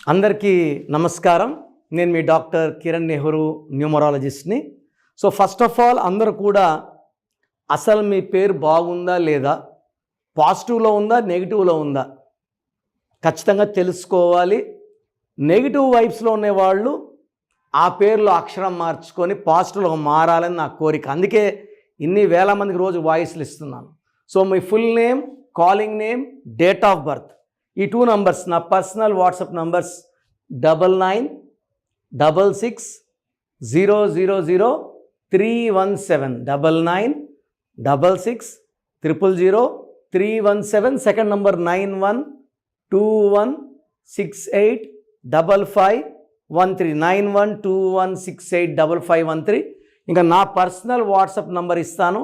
అందరికీ నమస్కారం. నేను మీ డాక్టర్ కిరణ్ నెహ్రూ, న్యూమరాలజిస్ట్ని. సో ఫస్ట్ ఆఫ్ ఆల్ అందరూ కూడా అసలు మీ పేరు బాగుందా లేదా, పాజిటివ్లో ఉందా నెగిటివ్లో ఉందా ఖచ్చితంగా తెలుసుకోవాలి. నెగిటివ్ వైబ్స్లో ఉండేవాళ్ళు ఆ పేరులో అక్షరం మార్చుకొని పాజిటివ్లో మారాలని నా కోరిక. అందుకే ఇన్ని వేల మందికి రోజు వాయిస్లు ఇస్తున్నాను. So me full name, calling name, date of birth, ఈ 2 నంబర్స్ నా personal WhatsApp numbers 9966000317 9966000317. Second number 9121685513 9121685513. ఇంకా నా పర్సనల్ వాట్సాప్ నంబర్ ఇస్తాను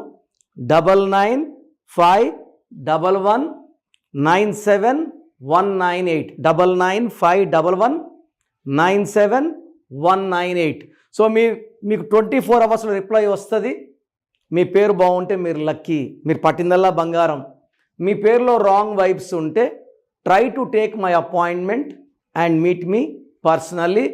9951197198 9951197198. సో మీకు 24 అవర్స్లో రిప్లై వస్తుంది. మీ పేరు బాగుంటే మీరు లక్కీ, మీరు పట్టిందల్లా బంగారం. మీ పేరులో రాంగ్ వైబ్స్ ఉంటే try to take my appointment and meet me personally.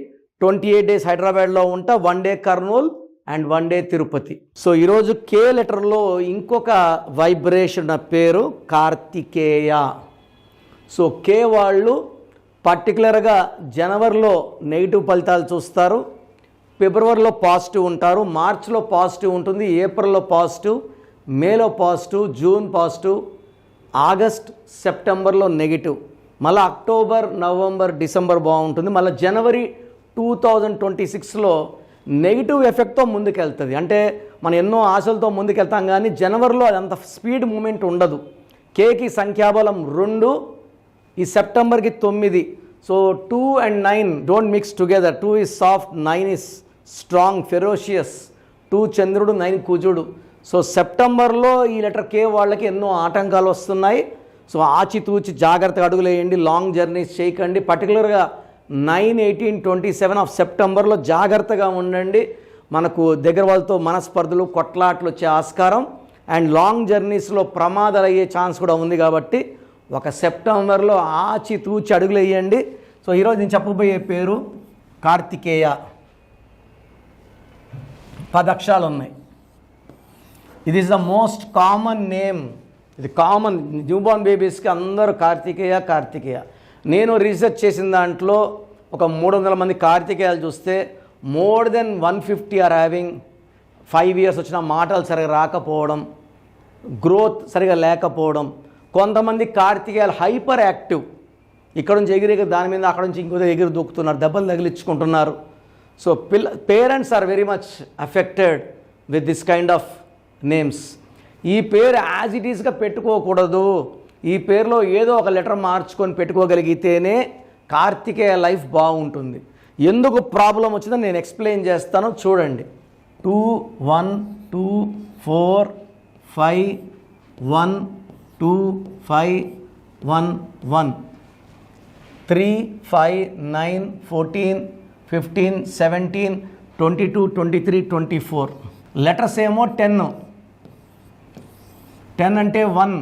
28 days హైదరాబాద్లో ఉంటా, 1 day Kurnool and 1 day Tirupati. So ఈరోజు కే లెటర్లో ఇంకొక వైబ్రేషన్ పేరు కార్తికేయ. సో కే వాళ్ళు పర్టికులర్గా జనవరిలో నెగిటివ్ ఫలితాలు చూస్తారు, ఫిబ్రవరిలో పాజిటివ్ ఉంటారు, మార్చిలో పాజిటివ్ ఉంటుంది, ఏప్రిల్లో పాజిటివ్, మేలో పాజిటివ్, జూన్ పాజిటివ్, ఆగస్ట్ సెప్టెంబర్లో నెగిటివ్, మళ్ళీ అక్టోబర్ నవంబర్ డిసెంబర్ బాగుంటుంది, మళ్ళీ జనవరి 2026లో నెగిటివ్ ఎఫెక్ట్తో ముందుకెళ్తుంది. అంటే మనం ఎన్నో ఆశలతో ముందుకెళ్తాం కానీ జనవరిలో అదంత స్పీడ్ మూమెంట్ ఉండదు. కేకి సంఖ్యాబలం 2, ఈ సెప్టెంబర్కి 9. So 2 and 9 don't mix together. 2 is soft, 9 is strong, ferocious. 2 చంద్రుడు, 9 కుజుడు. సో సెప్టెంబర్లో ఈ లెటర్ కే వాళ్ళకి ఎన్నో ఆటంకాలు వస్తున్నాయి. సో ఆచితూచి జాగ్రత్తగా అడుగులేయండి, లాంగ్ జర్నీస్ చేయకండి. పర్టికులర్గా 9, 18, 27 ఆఫ్ సెప్టెంబర్లో జాగ్రత్తగా ఉండండి. మనకు దగ్గర వాళ్ళతో మనస్పర్ధలు, కొట్లాట్లు వచ్చే ఆస్కారం అండ్ లాంగ్ జర్నీస్లో ప్రమాదాలు అయ్యే ఛాన్స్ కూడా ఉంది. కాబట్టి ఒక సెప్టెంబర్లో ఆచితూచి అడుగులేయండి. సో ఈరోజు నేను చెప్పబోయే పేరు కార్తికేయ. 10 అక్షరాలు ఉన్నాయి. ఇది is the most common name. ఇది కామన్, న్యూబార్న్ బేబీస్కి అందరూ కార్తికేయ కార్తికేయ. నేను రీసెర్చ్ చేసిన దాంట్లో ఒక 300 మంది కార్తికేయాలు చూస్తే more than 150 are having 5 years వచ్చిన మాటలు సరిగా రాకపోవడం, గ్రోత్ సరిగా లేకపోవడం. కొంతమంది కార్తికేయాలు హైపర్ యాక్టివ్, ఇక్కడ నుంచి ఎగిరి దాని మీద అక్కడ నుంచి ఇంకో ఎగిరి దూకుతున్నారు, దెబ్బలు తగిలించుకుంటున్నారు. So parents are very much affected with this kind of names. ఈ పేరు యాజ్ ఇట్ ఈస్గా పెట్టుకోకూడదు. ఈ పేరులో ఏదో ఒక లెటర్ మార్చుకొని పెట్టుకోగలిగితేనే కార్తికేయ లైఫ్ బాగుంటుంది. ఎందుకు ప్రాబ్లం వచ్చిందో నేను ఎక్స్ప్లెయిన్ చేస్తాను, చూడండి. 2 1 2 4 5 1 2 5 1 1 3 5 9 14 15 17 22 23 24. లెటర్స్ ఏమో 10 అంటే 1,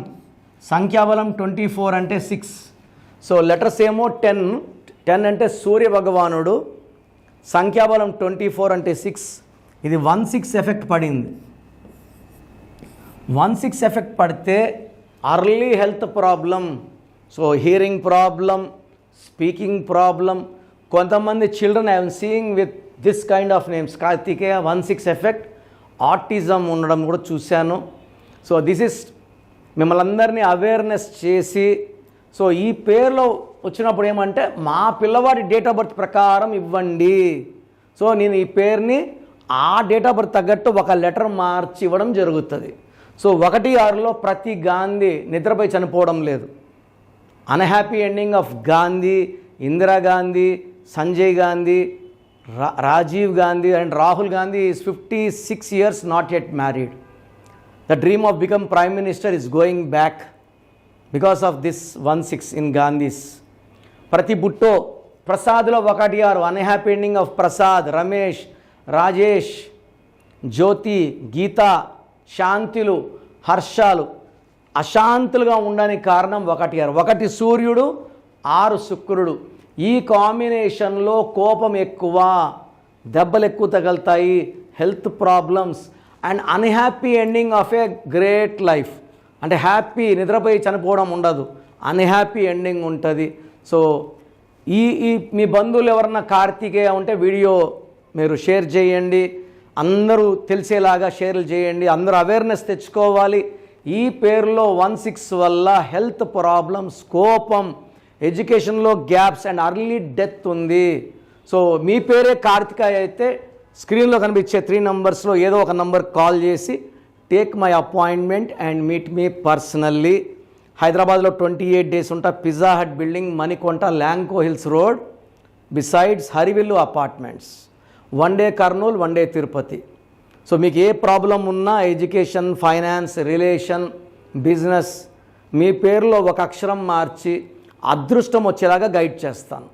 సంఖ్యాబలం 24 అంటే 6. సో లెటర్స్ ఏమో 10 అంటే సూర్య భగవానుడు, సంఖ్యాబలం 24 అంటే 6. ఇది 1-6 ఎఫెక్ట్ పడింది. 1-6 ఎఫెక్ట్ పడితే early health problem, so hearing problem, speaking problem. కొంతమంది children I'm seeing with this kind of names Karthikeya 1-6 effect. Autism ఉండడం కూడా చూశాను. సో దిస్ ఇస్ మిమ్మల్ని అందరినీ అవేర్నెస్ చేసి, సో ఈ పేరులో వచ్చినప్పుడు ఏమంటే మా పిల్లవాడి డేట్ ఆఫ్ బర్త్ ప్రకారం ఇవ్వండి. సో నేను ఈ పేరుని ఆ డేట్ ఆఫ్ బర్త్ తగ్గట్టు ఒక లెటర్ మార్చి ఇవ్వడం జరుగుతుంది. సో 1-6లో ప్రతి గాంధీ నిద్రపోయి చనిపోవడం లేదు. Unhappy ending of Gandhi, Indira Gandhi, Sanjay Gandhi, Rajiv Gandhi and Rahul Gandhi is 56 years not yet married. The dream of become prime minister is going back because of this 1-6 in Gandhis. ప్రతి బుట్టో ప్రసాద్లో 1-6 unhappy ending of Prasad, Ramesh, Rajesh, Jyothi, Geetha, శాంతులు, హర్షాలు. అశాంతులుగా ఉండడానికి కారణం 1-6. 1 సూర్యుడు, 6 శుక్రుడు. ఈ కాంబినేషన్లో కోపం ఎక్కువ, దెబ్బలు ఎక్కువ తగులుతాయి, health problems and unhappy ending of a great life. అంటే హ్యాపీ నిద్రపోయి చనిపోవడం ఉండదు, అన్హ్యాపీ ఎండింగ్ ఉంటుంది. సో ఈ మీ బంధువులు ఎవరన్నా కార్తీకేయ ఉంటే వీడియో మీరు షేర్ చేయండి, అందరూ తెలిసేలాగా షేర్లు చేయండి, అందరూ అవేర్నెస్ తెచ్చుకోవాలి. ఈ పేరులో 16 వల్ల హెల్త్ ప్రాబ్లమ్స్, కోపం, ఎడ్యుకేషన్లో గ్యాప్స్ అండ్ అర్లీ డెత్ ఉంది. సో మీ పేరే కార్తికేయ అయితే స్క్రీన్లో కనిపించే 3 నంబర్స్లో ఏదో ఒక నంబర్ కాల్ చేసి take my appointment and meet me personally. హైదరాబాద్లో 28 డేస్ ఉంటా, pizza hut building, Manikonda, Lanco hills road, besides Harivillu apartments. 1 day Kurnool, 1 day Tirupati. So మీకు ఏ ప్రాబ్లం ఉన్నా, ఎడ్యుకేషన్, ఫైనాన్స్, రిలేషన్, బిజినెస్, మీ పేరులో ఒక అక్షరం మార్చి అదృష్టం వచ్చేలాగా గైడ్ చేస్తాను.